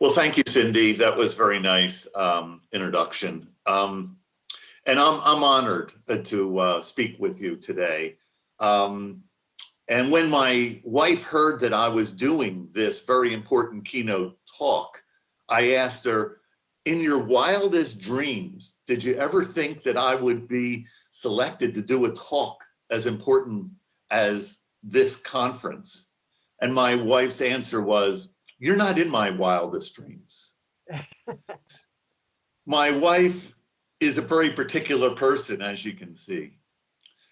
Well, thank you, Cindy. That was very nice introduction. And I'm honored to speak with you today. And when my wife heard that I was doing this very important keynote talk, I asked her, in your wildest dreams, did you ever think that I would be selected to do a talk as important as this conference? And my wife's answer was, you're not in my wildest dreams. My wife is a very particular person, as you can see.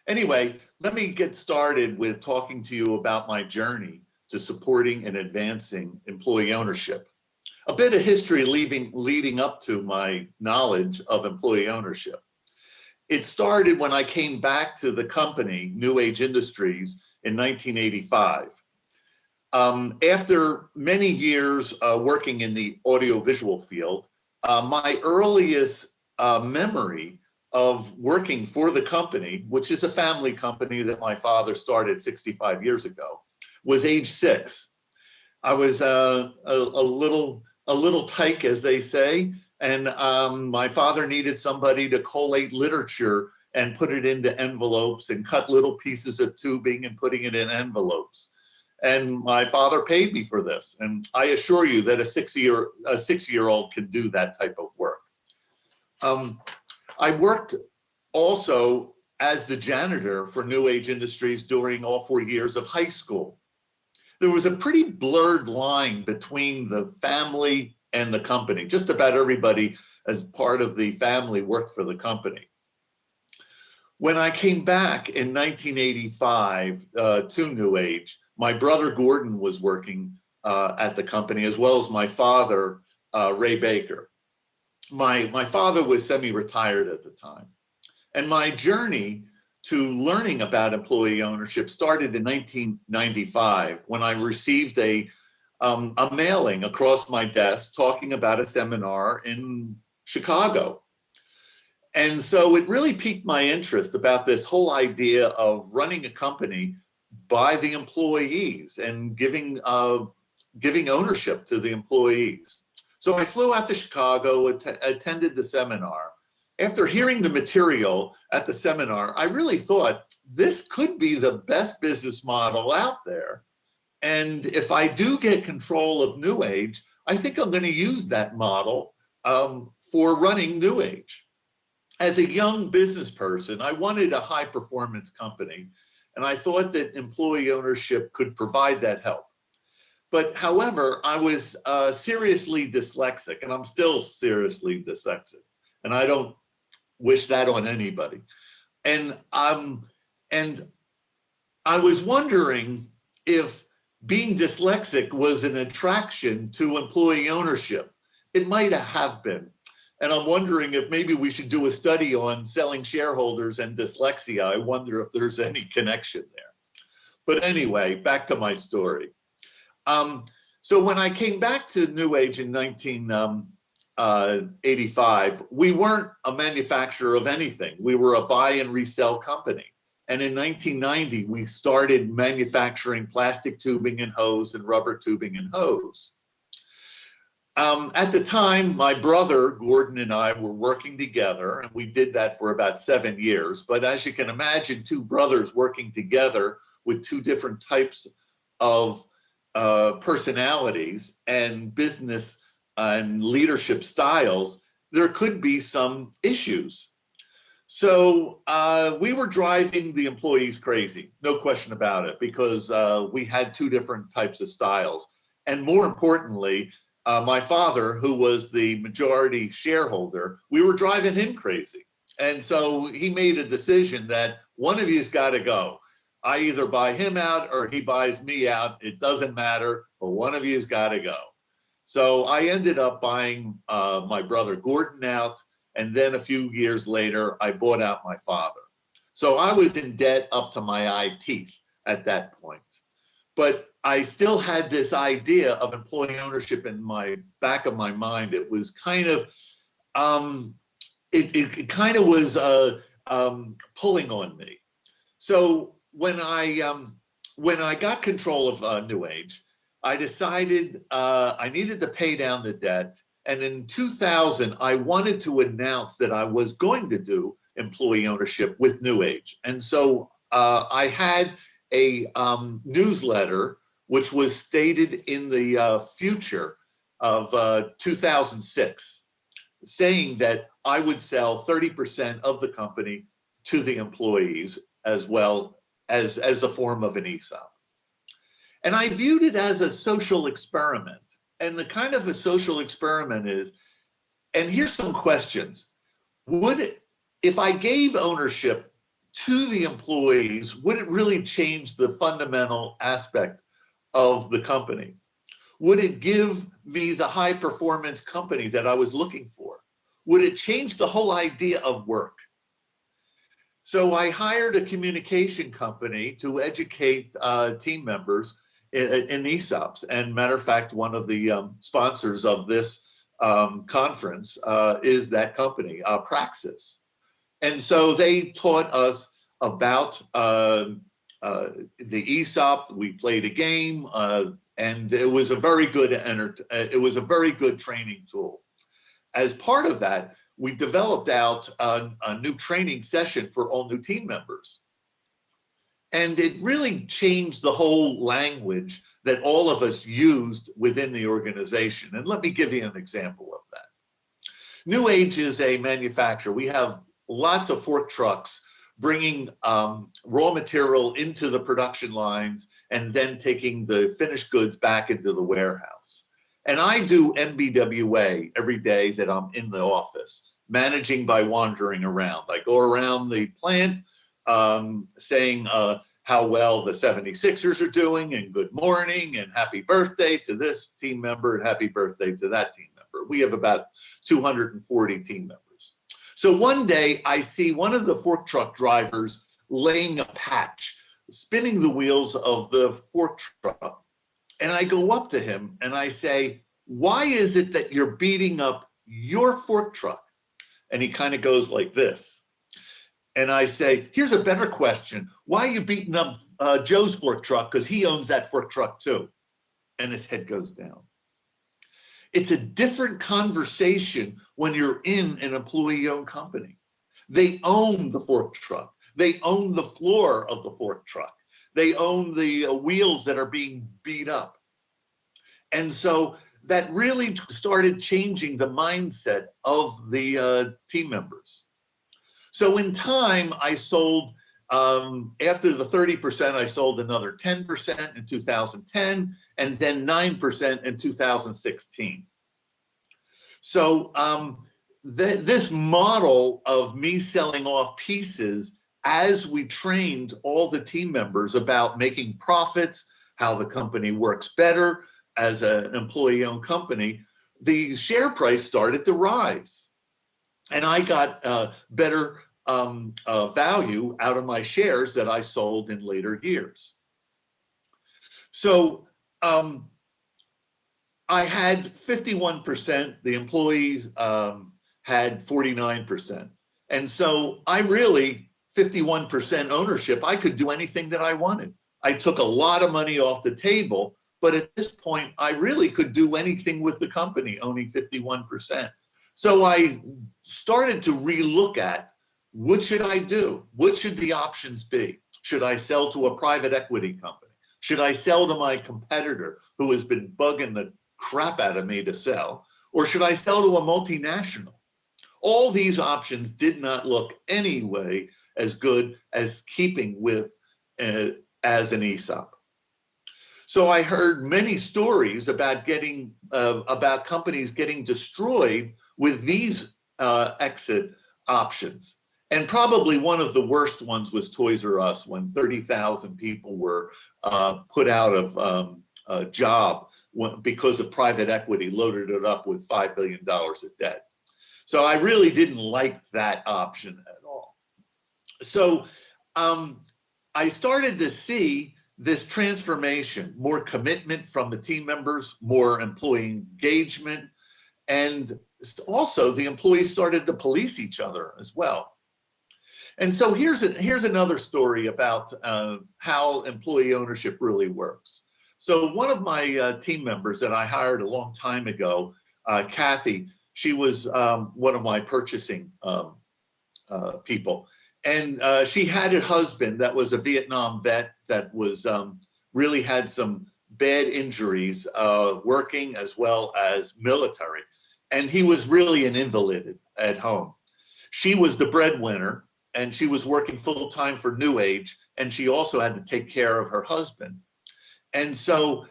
Anyway, let me get started with talking to you about my journey to supporting and advancing employee ownership. A bit of history leading up to my knowledge of employee ownership. It started when I came back to the company, NewAge Industries, in 1985. After many years working in the audiovisual field, my earliest memory of working for the company, which is a family company that my father started 65 years ago, was age 6. I was a little tyke, as they say, and my father needed somebody to collate literature and put it into envelopes and cut little pieces of tubing and putting it in envelopes. And my father paid me for this. And I assure you that a six-year-old can do that type of work. I worked also as the janitor for NewAge Industries during all 4 years of high school. There was a pretty blurred line between the family and the company. Just about everybody as part of the family worked for the company. When I came back in 1985 to NewAge, my brother Gordon was working at the company, as well as my father, Ray Baker. My father was semi-retired at the time. And my journey to learning about employee ownership started in 1995 when I received a mailing across my desk talking about a seminar in Chicago. And so it really piqued my interest about this whole idea of running a company by the employees and giving ownership to the employees. So I flew out to Chicago, attended the seminar. After hearing the material at the seminar, I really thought this could be the best business model out there. And if I do get control of NewAge, I think I'm going to use that model for running NewAge. As a young business person, I wanted a high performance company, and I thought that employee ownership could provide that help. But however, I was seriously dyslexic, and I'm still seriously dyslexic, and I don't wish that on anybody. And I was wondering if being dyslexic was an attraction to employee ownership. It might have been. And I'm wondering if maybe we should do a study on selling shareholders and dyslexia. I wonder if there's any connection there. But anyway, back to my story. So when I came back to NewAge in 1985, we weren't a manufacturer of anything. We were a buy and resell company. And in 1990, we started manufacturing plastic tubing and hose and rubber tubing and hose. At the time, my brother, Gordon, and I were working together, and we did that for about 7 years. But as you can imagine, two brothers working together with two different types of personalities and business and leadership styles, there could be some issues. So we were driving the employees crazy, no question about it, because we had two different types of styles. And more importantly, my father, who was the majority shareholder, we were driving him crazy. And so he made a decision that one of you's got to go. I either buy him out or he buys me out. It doesn't matter, but one of you's got to go. So I ended up buying my brother Gordon out. And then a few years later, I bought out my father. So I was in debt up to my eye teeth at that point. But I still had this idea of employee ownership in my back of my mind. It was kind of, it kind of was pulling on me. So when I got control of NewAge, I decided I needed to pay down the debt. And in 2000, I wanted to announce that I was going to do employee ownership with NewAge. And so I had a newsletter, which was stated in the future of 2006, saying that I would sell 30% of the company to the employees as well as a form of an ESOP. And I viewed it as a social experiment. And the kind of a social experiment is, and here's some questions. If I gave ownership to the employees, would it really change the fundamental aspect of the company? Would it give me the high performance company that I was looking for? Would it change the whole idea of work? So I hired a communication company to educate team members in ESOPs. And matter of fact, one of the sponsors of this conference is that company, Praxis. And so they taught us about the ESOP. We played a game, and it was a very good training tool. As part of that, we developed out a new training session for all new team members. And it really changed the whole language that all of us used within the organization. And let me give you an example of that. NewAge is a manufacturer. We have lots of fork trucks bringing raw material into the production lines and then taking the finished goods back into the warehouse. And I do MBWA every day that I'm in the office, managing by wandering around. I go around the plant, saying how well the 76ers are doing, and good morning, and happy birthday to this team member, and happy birthday to that team member. We have about 240 team members. So one day I see one of the fork truck drivers laying a patch, spinning the wheels of the fork truck. And I go up to him and I say, "Why is it that you're beating up your fork truck?" And he kind of goes like this. And I say, "Here's a better question. Why are you beating up Joe's fork truck? Because he owns that fork truck too." And his head goes down. It's a different conversation when you're in an employee-owned company. They own the fork truck. They own the floor of the fork truck. They own the wheels that are being beat up. And so that really started changing the mindset of the team members. So in time, I sold, after the 30%, I sold another 10% in 2010, and then 9% in 2016. So this model of me selling off pieces as we trained all the team members about making profits, how the company works better as an employee-owned company, the share price started to rise. And I got better value out of my shares that I sold in later years. So I had 51%, the employees had 49%. And so I really, 51% ownership, I could do anything that I wanted. I took a lot of money off the table, but at this point, I really could do anything with the company, owning 51%. So I started to relook at, what should I do? What should the options be? Should I sell to a private equity company? Should I sell to my competitor who has been bugging the crap out of me to sell? Or should I sell to a multinational? All these options did not look anyway as good as keeping with as an ESOP. So I heard many stories about companies getting destroyed with these exit options. And probably one of the worst ones was Toys R Us, when 30,000 people were put out of a job because of private equity loaded it up with $5 billion of debt. So I really didn't like that option at all. So I started to see this transformation, more commitment from the team members, more employee engagement, and also the employees started to police each other as well. And so here's another story about how employee ownership really works. So one of my team members that I hired a long time ago, Kathy, she was one of my purchasing people. And she had a husband that was a Vietnam vet that was really had some bad injuries working as well as military. And he was really an invalid at home. She was the breadwinner and she was working full time for NewAge, and she also had to take care of her husband. And so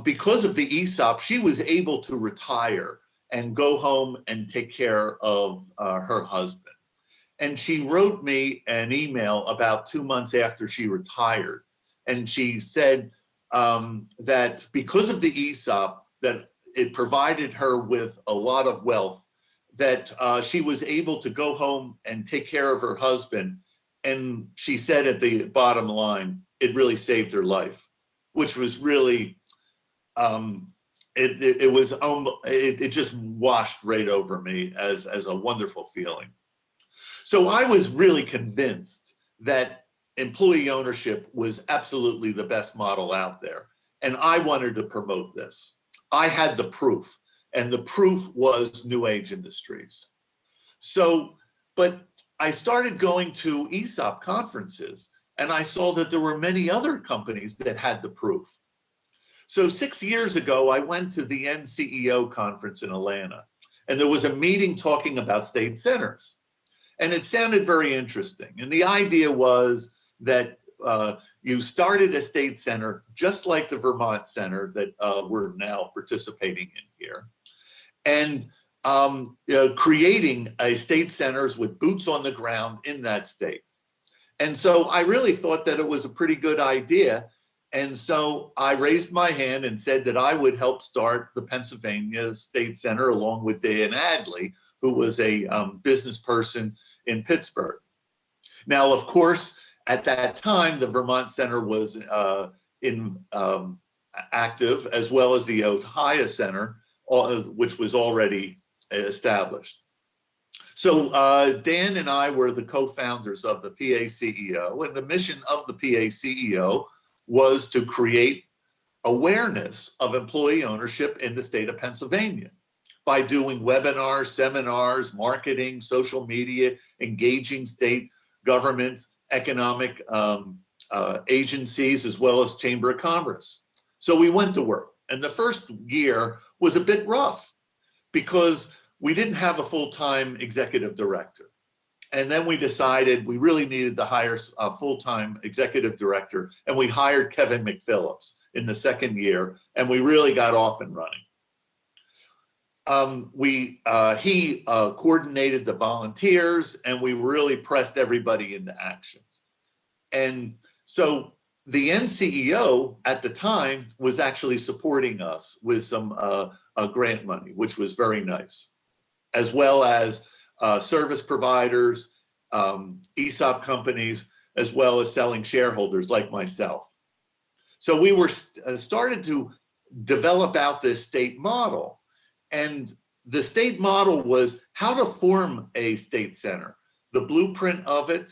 because of the ESOP, she was able to retire and go home and take care of her husband. And she wrote me an email about 2 months after she retired. And she said that because of the ESOP, that it provided her with a lot of wealth, that she was able to go home and take care of her husband. And she said at the bottom line, it really saved her life, which was really, it just washed right over me as a wonderful feeling. So I was really convinced that employee ownership was absolutely the best model out there. And I wanted to promote this. I had the proof, and the proof was NewAge Industries. So, but I started going to ESOP conferences, and I saw that there were many other companies that had the proof. So 6 years ago, I went to the NCEO conference in Atlanta, and there was a meeting talking about state centers. And it sounded very interesting. And the idea was that you started a state center, just like the Vermont Center that we're now participating in here, and creating a state centers with boots on the ground in that state. And so I really thought that it was a pretty good idea. And so I raised my hand and said that I would help start the Pennsylvania State Center along with Dan Adley, who was a business person in Pittsburgh. Now, of course, at that time, the Vermont Center was active, as well as the Ohio Center, which was already established. So Dan and I were the co-founders of the PACEO, and the mission of the PACEO was to create awareness of employee ownership in the state of Pennsylvania by doing webinars, seminars, marketing, social media, engaging state governments, economic agencies, as well as Chamber of Commerce. So we went to work. And the first year was a bit rough because we didn't have a full-time executive director. And then we decided we really needed to hire a full-time executive director, and we hired Kevin McPhillips in the second year, and we really got off and running. He coordinated the volunteers, and we really pressed everybody into actions. And so the NCEO at the time was actually supporting us with some grant money, which was very nice, as well as service providers, ESOP companies, as well as selling shareholders like myself. So we were started to develop out this state model. And the state model was how to form a state center, the blueprint of it,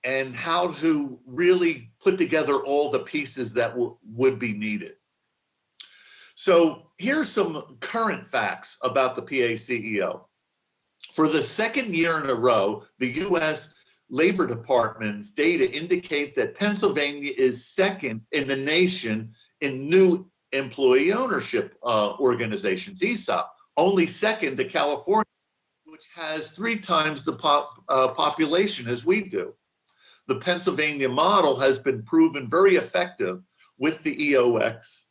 and how to really put together all the pieces that would be needed. So here's some current facts about the PACEO. For the second year in a row, the U.S. Labor Department's data indicates that Pennsylvania is second in the nation in new employee ownership organizations, ESOP, only second to California, which has 3 times the population as we do. The Pennsylvania model has been proven very effective with the EOX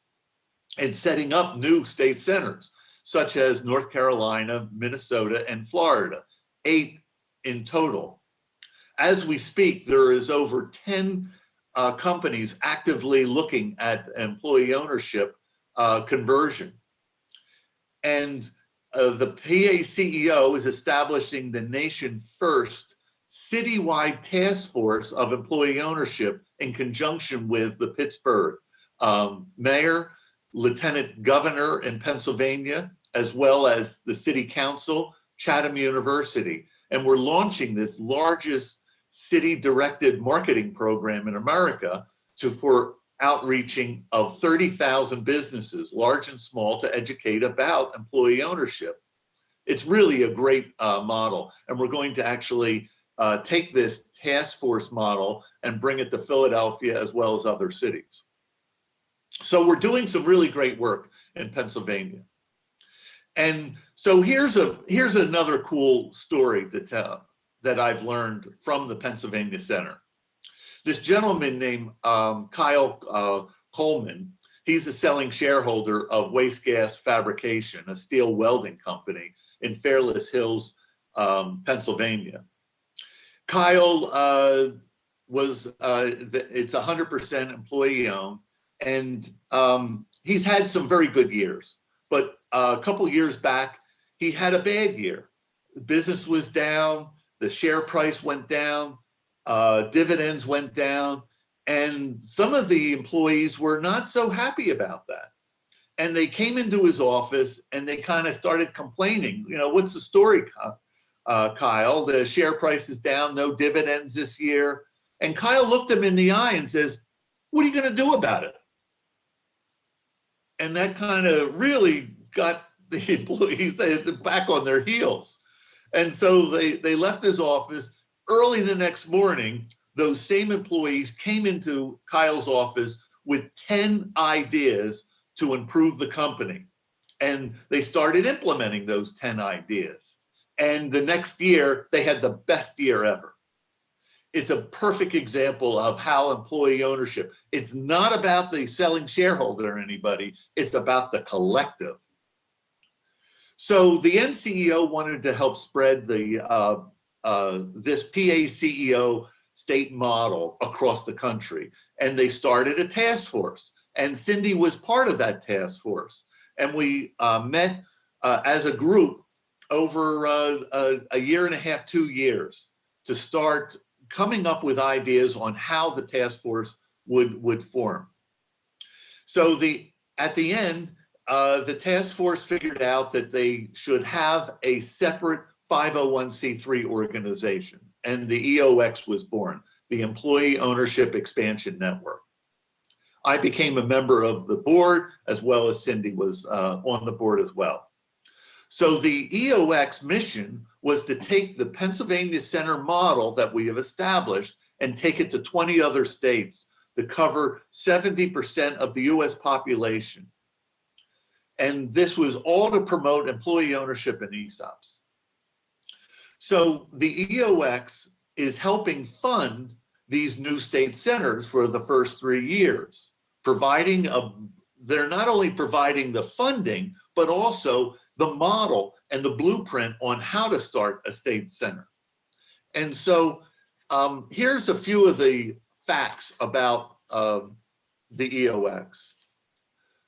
in setting up new state centers, such as North Carolina, Minnesota, and Florida, 8 in total. As we speak, there is over 10 companies actively looking at employee ownership conversion. And the PACEO is establishing the nation first citywide task force of employee ownership in conjunction with the Pittsburgh mayor, lieutenant governor in Pennsylvania, as well as the city council, Chatham University. And we're launching this largest city-directed marketing program in America for outreaching of 30,000 businesses, large and small, to educate about employee ownership. It's really a great model, and we're going to actually take this task force model and bring it to Philadelphia as well as other cities. So we're doing some really great work in Pennsylvania. And so here's another cool story to tell that I've learned from the Pennsylvania Center. This gentleman named Kyle Coleman, he's the selling shareholder of Waste Gas Fabrication, a steel welding company in Fairless Hills, Pennsylvania. Kyle it's 100% employee owned, and he's had some very good years. But a couple years back, he had a bad year. The business was down, the share price went down, dividends went down, and some of the employees were not so happy about that. And they came into his office and they kind of started complaining, you know, what's the story, Kyle? The share price is down, no dividends this year. And Kyle looked him in the eye and says, what are you going to do about it? And that kind of really got the employees back on their heels. And so they left his office. Early the next morning, those same employees came into Kyle's office with 10 ideas to improve the company. And they started implementing those 10 ideas. And the next year, they had the best year ever. It's a perfect example of how employee ownership, it's not about the selling shareholder or anybody, it's about the collective. So the NCEO wanted to help spread the this PACEO state model across the country, and they started a task force, and Cindy was part of that task force. And we met as a group over a year and a half, 2 years, to start coming up with ideas on how the task force would form. So at the end, the task force figured out that they should have a separate 501c3 organization, and the EOX was born, the Employee Ownership Expansion Network. I became a member of the board, as well as Cindy was on the board as well. So the EOX mission was to take the Pennsylvania Center model that we have established and take it to 20 other states to cover 70% of the US population. And this was all to promote employee ownership and ESOPs. So the EOX is helping fund these new state centers for the first 3 years, they're not only providing the funding, but also the model and the blueprint on how to start a state center. And so here's a few of the facts about the EOX.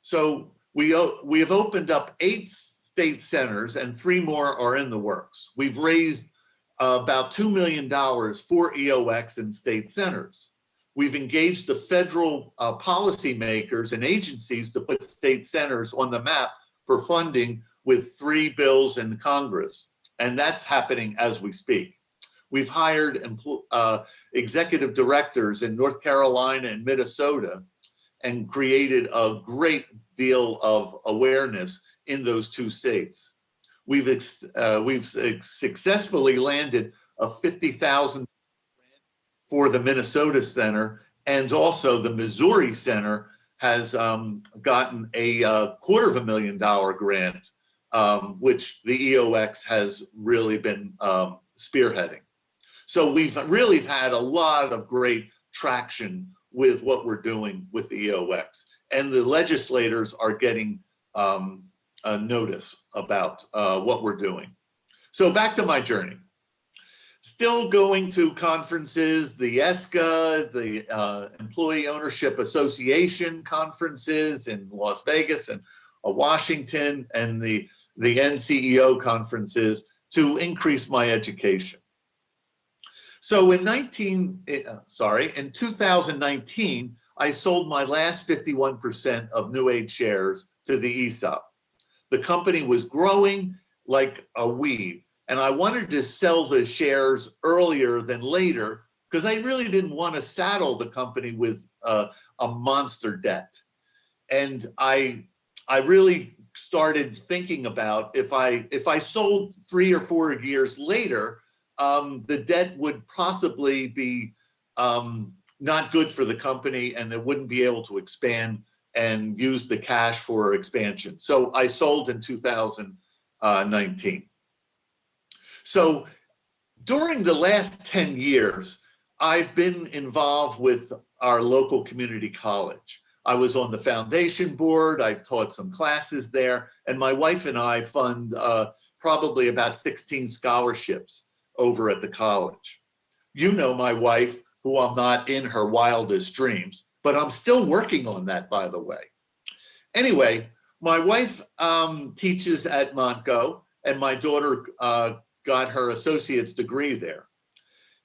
So we have opened up 8 state centers and 3 more are in the works. We've raised about $2 million for EOX and state centers. We've engaged the federal policymakers and agencies to put state centers on the map for funding with 3 bills in Congress, and that's happening as we speak. We've hired executive directors in North Carolina and Minnesota and created a great deal of awareness in those 2 states. We've successfully landed a $50,000 grant for the Minnesota Center, and also the Missouri Center has gotten a $250,000 grant, which the EOX has really been spearheading. So we've really had a lot of great traction with what we're doing with the EOX, and the legislators are getting a notice about what we're doing. So back to my journey. Still going to conferences, the ESCA, the Employee Ownership Association conferences in Las Vegas and Washington, and the NCEO conferences to increase my education. So in 2019, I sold my last 51% of NewAge shares to the ESOP. The company was growing like a weed, and I wanted to sell the shares earlier than later because I really didn't want to saddle the company with a monster debt. And I really started thinking about if I sold 3 or 4 years later, the debt would possibly be not good for the company, and it wouldn't be able to expand and use the cash for expansion. So I sold in 2019. So during the last 10 years, I've been involved with our local community college. I was on the foundation board, I've taught some classes there, and my wife and I fund probably about 16 scholarships over at the college. You know my wife, who I'm not in her wildest dreams, but I'm still working on that, by the way. Anyway, my wife teaches at Montgo, and my daughter got her associate's degree there.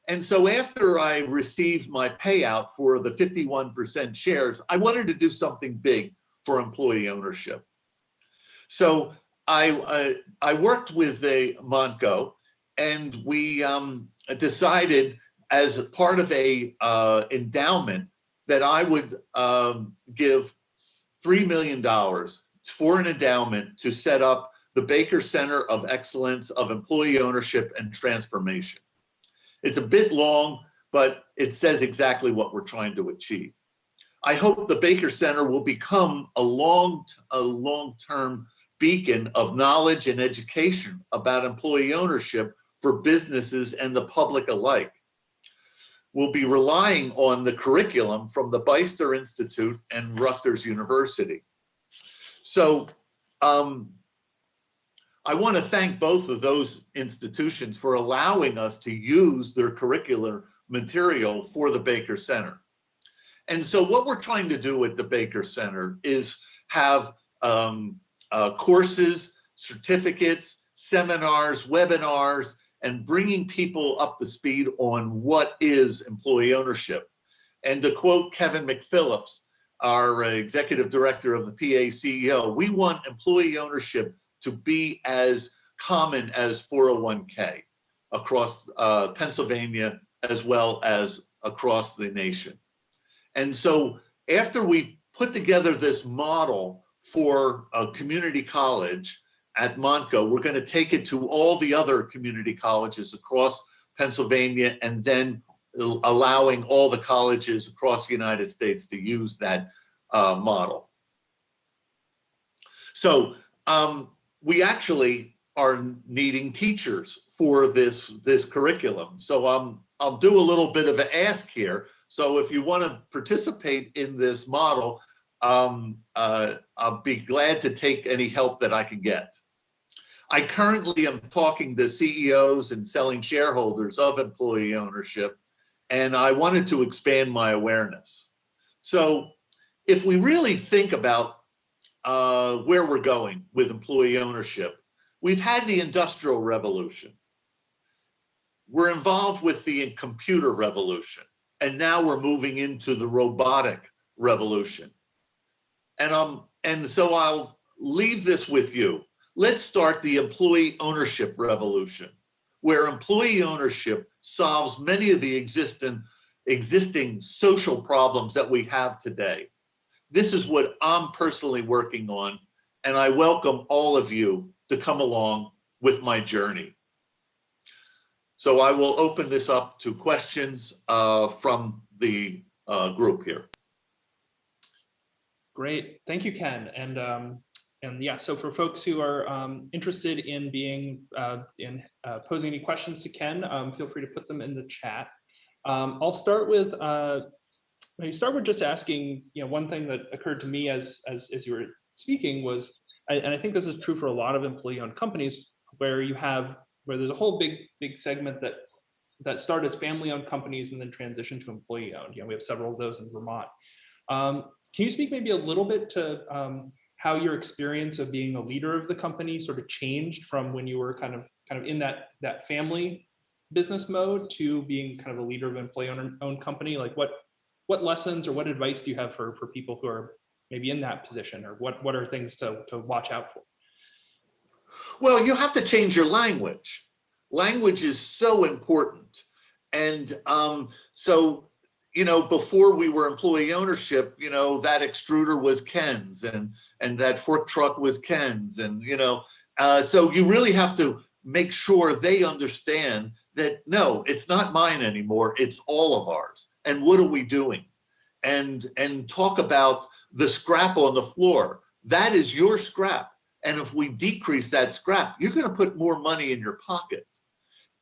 And so after I received my payout for the 51% shares, I wanted to do something big for employee ownership. So I worked with the Montgo, and we decided as part of a endowment that I would give $3 million for an endowment to set up the Baker Center of Excellence of Employee Ownership and Transformation. It's a bit long, but it says exactly what we're trying to achieve. I hope the Baker Center will become a long-term beacon of knowledge and education about employee ownership for businesses and the public alike. We'll be relying on the curriculum from the Beister Institute and Rutgers University. So I want to thank both of those institutions for allowing us to use their curricular material for the Baker Center. And so what we're trying to do at the Baker Center is have courses, certificates, seminars, webinars, and bringing people up to speed on what is employee ownership. And to quote Kevin McPhillips, our executive director of the PA CEO, we want employee ownership to be as common as 401k across Pennsylvania as well as across the nation. And so after we put together this model for a community college at Montgo, we're going to take it to all the other community colleges across Pennsylvania, and then allowing all the colleges across the United States to use that model. So we actually are needing teachers for this curriculum. So I'll do a little bit of an ask here. So if you want to participate in this model, I'll be glad to take any help that I can get. I currently am talking to CEOs and selling shareholders of employee ownership, and I wanted to expand my awareness. So if we really think about where we're going with employee ownership, we've had the Industrial Revolution. We're involved with the computer revolution, and now we're moving into the robotic revolution. And so I'll leave this with you. Let's start the employee ownership revolution, where employee ownership solves many of the existing social problems that we have today. This is what I'm personally working on, and I welcome all of you to come along with my journey. So I will open this up to questions from the group here. Great, thank you, Ken. And yeah, so for folks who are interested in posing any questions to Ken, feel free to put them in the chat. I'll start with just asking, one thing that occurred to me as you were speaking was, and I think this is true for a lot of employee-owned companies, where there's a whole big segment that start as family-owned companies and then transition to employee-owned. We have several of those in Vermont. Can you speak maybe a little bit to how your experience of being a leader of the company sort of changed from when you were kind of in that family business mode to being kind of a leader of an employee-owned company? Like what lessons or what advice do you have for people who are maybe in that position, or what are things to watch out for? Well, you have to change your language. Language is so important. And so, you know, before we were employee ownership, you know, that extruder was Ken's, and that fork truck was Ken's, and, you know, so you really have to make sure they understand that, no, it's not mine anymore, it's all of ours. And what are we doing? And talk about the scrap on the floor. That is your scrap. And if we decrease that scrap, you're going to put more money in your pocket.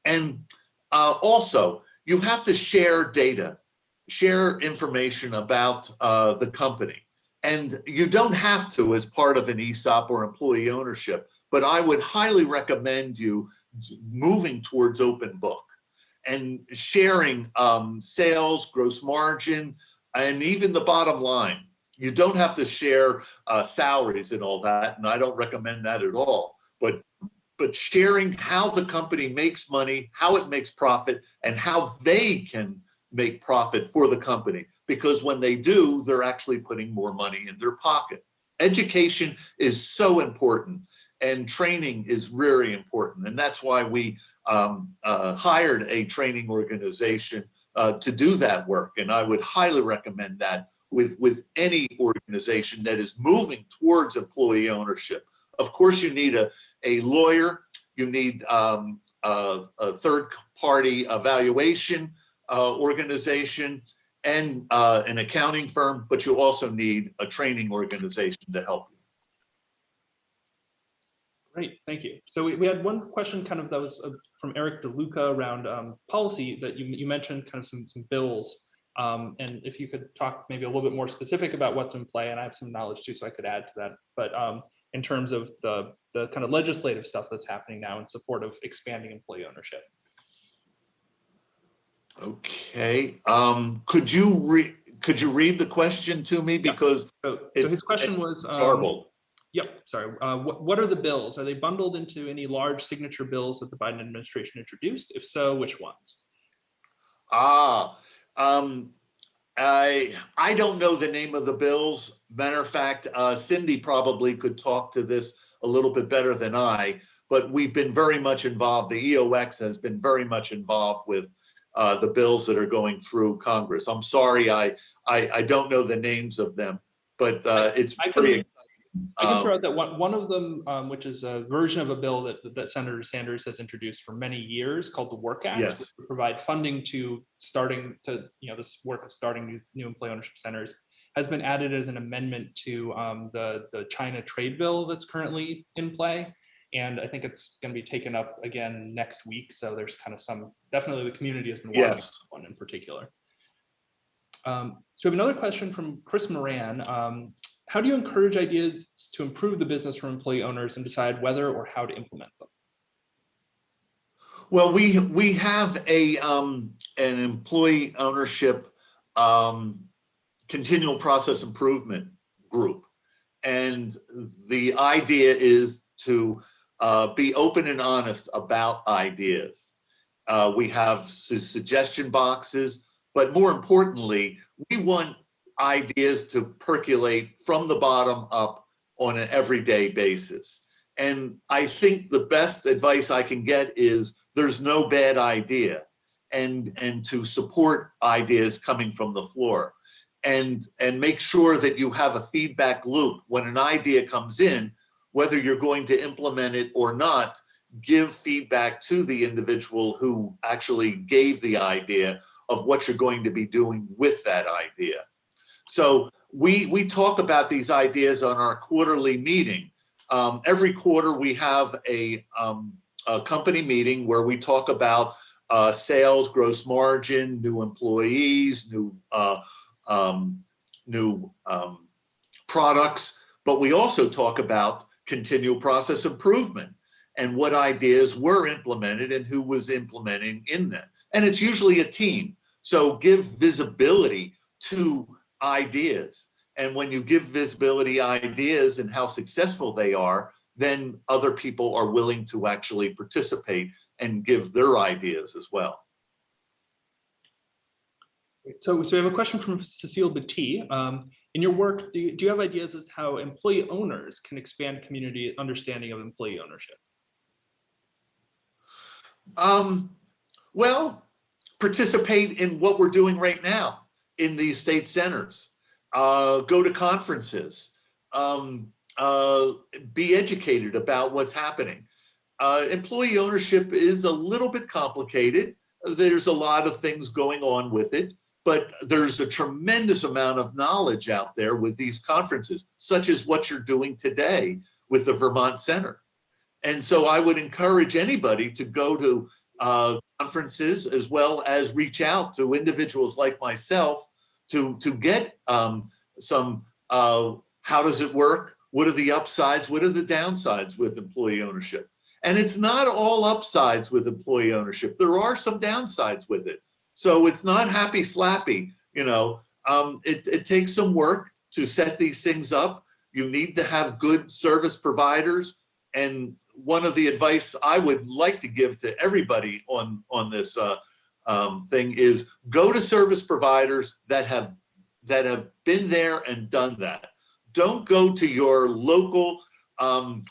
And also, you have to share data, share information about the company. And you don't have to as part of an ESOP or employee ownership, but I would highly recommend you moving towards open book and sharing sales, gross margin, and even the bottom line. You don't have to share salaries and all that, and I don't recommend that at all. But sharing how the company makes money, how it makes profit, and how they can make profit for the company. Because when they do, they're actually putting more money in their pocket. Education is so important, and training is very important. And that's why we hired a training organization to do that work. And I would highly recommend that with any organization that is moving towards employee ownership. Of course, you need a lawyer, you need a third-party evaluation organization, and an accounting firm, but you also need a training organization to help you. Great, thank you. So we had one question kind of that was from Eric DeLuca around policy that you mentioned kind of some bills. And if you could talk maybe a little bit more specific about what's in play, and I have some knowledge too, so I could add to that. But in terms of the kind of legislative stuff that's happening now in support of expanding employee ownership. Okay. Could you read the question to me, because so his question was garbled. Yep, sorry. What are the bills? Are they bundled into any large signature bills that the Biden administration introduced? If so, which ones? I don't know the name of the bills. Matter of fact, Cindy probably could talk to this a little bit better than I, but we've been very much involved. The EOX has been very much involved with the bills that are going through Congress. I'm sorry, I don't know the names of them, but it's very exciting. I can throw out that one of them, which is a version of a bill that Senator Sanders has introduced for many years, called the Work Act, yes, which would provide funding to this work of starting new employee ownership centers, has been added as an amendment to the China trade bill that's currently in play. And I think it's going to be taken up again next week. So there's kind of definitely the community has been watching this one in particular. So we have another question from Chris Moran. How do you encourage ideas to improve the business for employee owners and decide whether or how to implement them? Well, we have an employee ownership continual process improvement group, and the idea is to be open and honest about ideas. We have suggestion boxes, but more importantly, we want ideas to percolate from the bottom up on an everyday basis. And I think the best advice I can get is there's no bad idea, and to support ideas coming from the floor, and make sure that you have a feedback loop. When an idea comes in, whether you're going to implement it or not, give feedback to the individual who actually gave the idea of what you're going to be doing with that idea. So we talk about these ideas on our quarterly meeting. Every quarter we have a company meeting where we talk about sales, gross margin, new employees, new products, but we also talk about continual process improvement and what ideas were implemented and who was implementing in them. And it's usually a team. So give visibility to ideas. And when you give visibility ideas and how successful they are, then other people are willing to actually participate and give their ideas as well. So we have a question from Cecile Betty. In your work, do you have ideas as to how employee owners can expand community understanding of employee ownership? Well, participate in what we're doing right now in these state centers. Go to conferences. Be educated about what's happening. Employee ownership is a little bit complicated. There's a lot of things going on with it, but there's a tremendous amount of knowledge out there with these conferences, such as what you're doing today with the Vermont Center. And so I would encourage anybody to go to conferences, as well as reach out to individuals like myself to get some, how does it work? What are the upsides? What are the downsides with employee ownership? And it's not all upsides with employee ownership. There are some downsides with it. So it's not happy slappy, you know. It takes some work to set these things up. You need to have good service providers. And one of the advice I would like to give to everybody on this thing is go to service providers that have been there and done that. Don't go to your local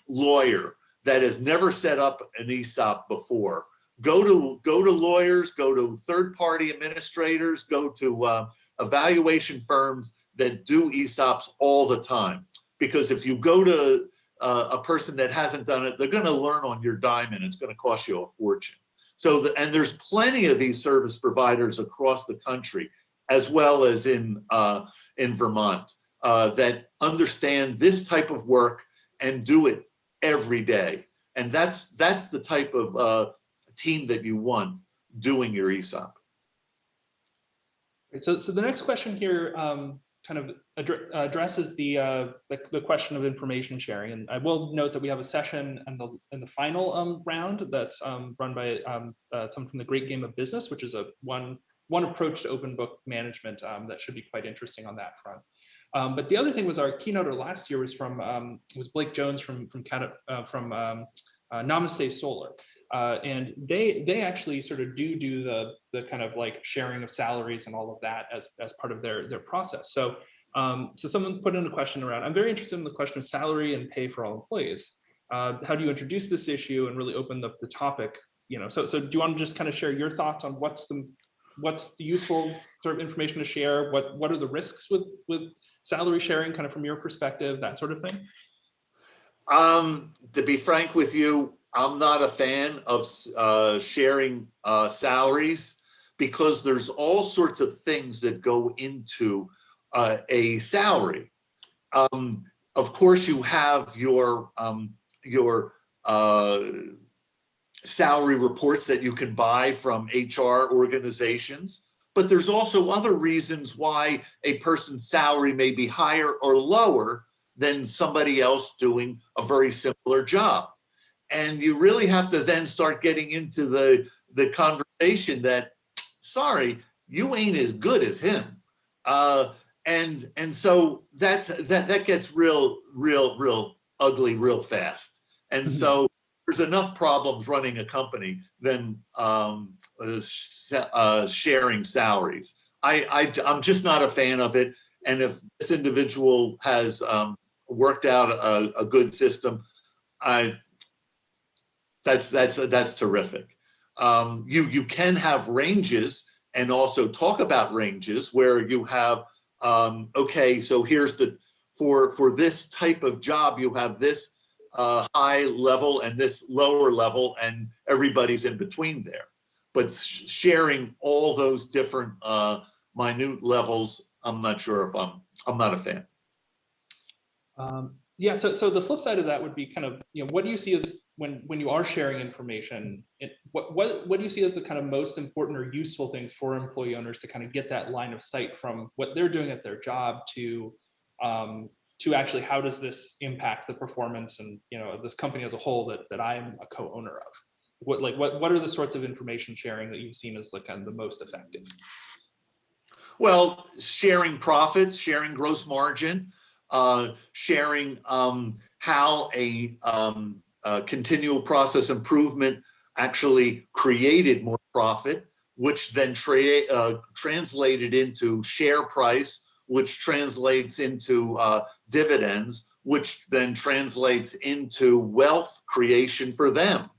lawyer that has never set up an ESOP before. Go to lawyers, go to third-party administrators, go to evaluation firms that do ESOPs all the time. Because if you go to a person that hasn't done it, they're going to learn on your dime, and it's going to cost you a fortune. So, and there's plenty of these service providers across the country, as well as in Vermont, that understand this type of work and do it every day. And that's the type of team that you want doing your ESOP. So the next question here kind of addresses the question of information sharing. And I will note that we have a session in the final round that's run by someone from the Great Game of Business, which is one approach to open book management that should be quite interesting on that front. But the other thing was our keynoter last year was Blake Jones from Namaste Solar. And they actually sort of do the kind of like sharing of salaries and all of that as part of their process. So someone put in a question around, I'm very interested in the question of salary and pay for all employees. How do you introduce this issue and really open the topic? You know, so do you want to just kind of share your thoughts on what's the useful sort of information to share? What are the risks with salary sharing, kind of from your perspective, that sort of thing? To be frank with you, I'm not a fan of sharing salaries, because there's all sorts of things that go into a salary. Of course, you have your salary reports that you can buy from HR organizations, but there's also other reasons why a person's salary may be higher or lower than somebody else doing a very similar job. And you really have to then start getting into the conversation that, sorry, you ain't as good as him. And so that gets real ugly real fast. And so there's enough problems running a company than sharing salaries. I'm just not a fan of it. And if this individual has worked out a good system, that's terrific. You can have ranges and also talk about ranges where you have, okay, so here's for this type of job, you have this high level and this lower level, and everybody's in between there. But sharing all those different minute levels, I'm not sure if I'm not a fan. Yeah, so the flip side of that would be kind of, you know, what do you see as when you are sharing information, what do you see as the kind of most important or useful things for employee owners to kind of get that line of sight from what they're doing at their job to actually how does this impact the performance and, you know, this company as a whole that I'm a co-owner of? What are the sorts of information sharing that you've seen as the kind of the most effective? Well, sharing profits, sharing gross margin, sharing how a continual process improvement actually created more profit, which then translated into share price, which translates into dividends, which then translates into wealth creation for them.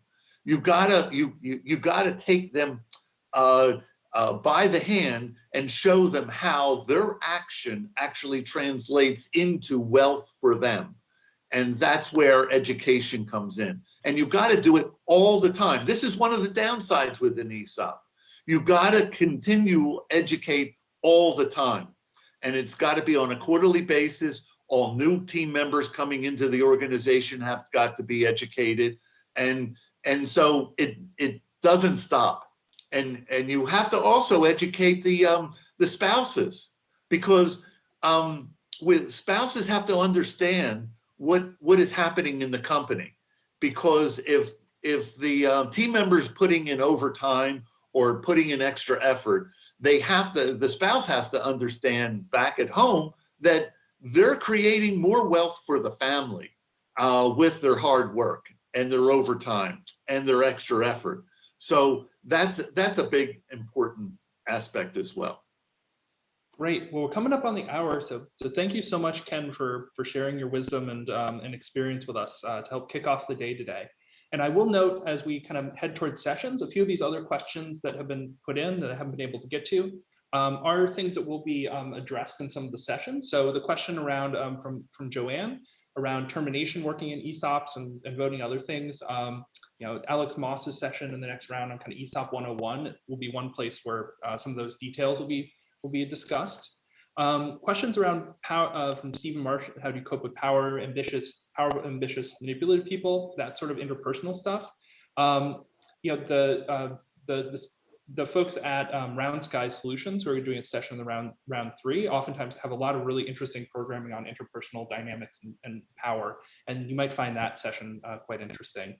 You gotta take them by the hand and show them how their action actually translates into wealth for them. And that's where education comes in. And you've got to do it all the time. This is one of the downsides with an ESOP. You've got to continue educate all the time. And it's got to be on a quarterly basis. All new team members coming into the organization have got to be educated. And so it doesn't stop. And you have to also educate the spouses, because with spouses have to understand what is happening in the company. Because if the team members putting in overtime or putting in extra effort, the spouse has to understand back at home that they're creating more wealth for the family with their hard work and their overtime and their extra effort. So that's a big important aspect as well. Great. Well, we're coming up on the hour, so thank you so much, Ken, for sharing your wisdom and experience with us to help kick off the day today. And I will note, as we kind of head towards sessions, a few of these other questions that have been put in that I haven't been able to get to are things that will be addressed in some of the sessions. So the question around from Joanne around termination working in ESOPs and voting other things. Alex Moss's session in the next round on kind of ESOP 101 will be one place where some of those details will be discussed. Questions around power from Stephen Marsh: how do you cope with power ambitious, manipulative people? That sort of interpersonal stuff. The folks at Round Sky Solutions, who are doing a session in the round 3, oftentimes have a lot of really interesting programming on interpersonal dynamics and power, and you might find that session quite interesting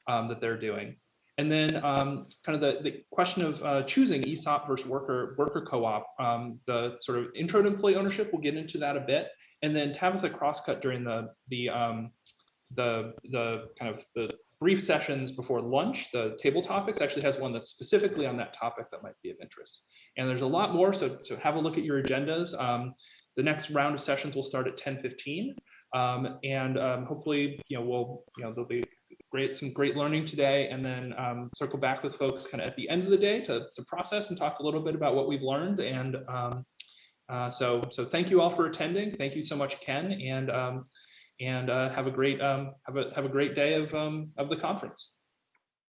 that they're doing. And then kind of the question of choosing ESOP versus worker co-op, the sort of intro to employee ownership, we'll get into that a bit. And then Tabitha Crosscut during the kind of the brief sessions before lunch, the table topics, actually has one that's specifically on that topic that might be of interest. And there's a lot more, so have a look at your agendas. The next round of sessions will start at 10:15, and hopefully, there'll be some great learning today, and then circle back with folks kind of at the end of the day to process and talk a little bit about what we've learned. And so thank you all for attending. Thank you so much, Ken, and have a great day of the conference.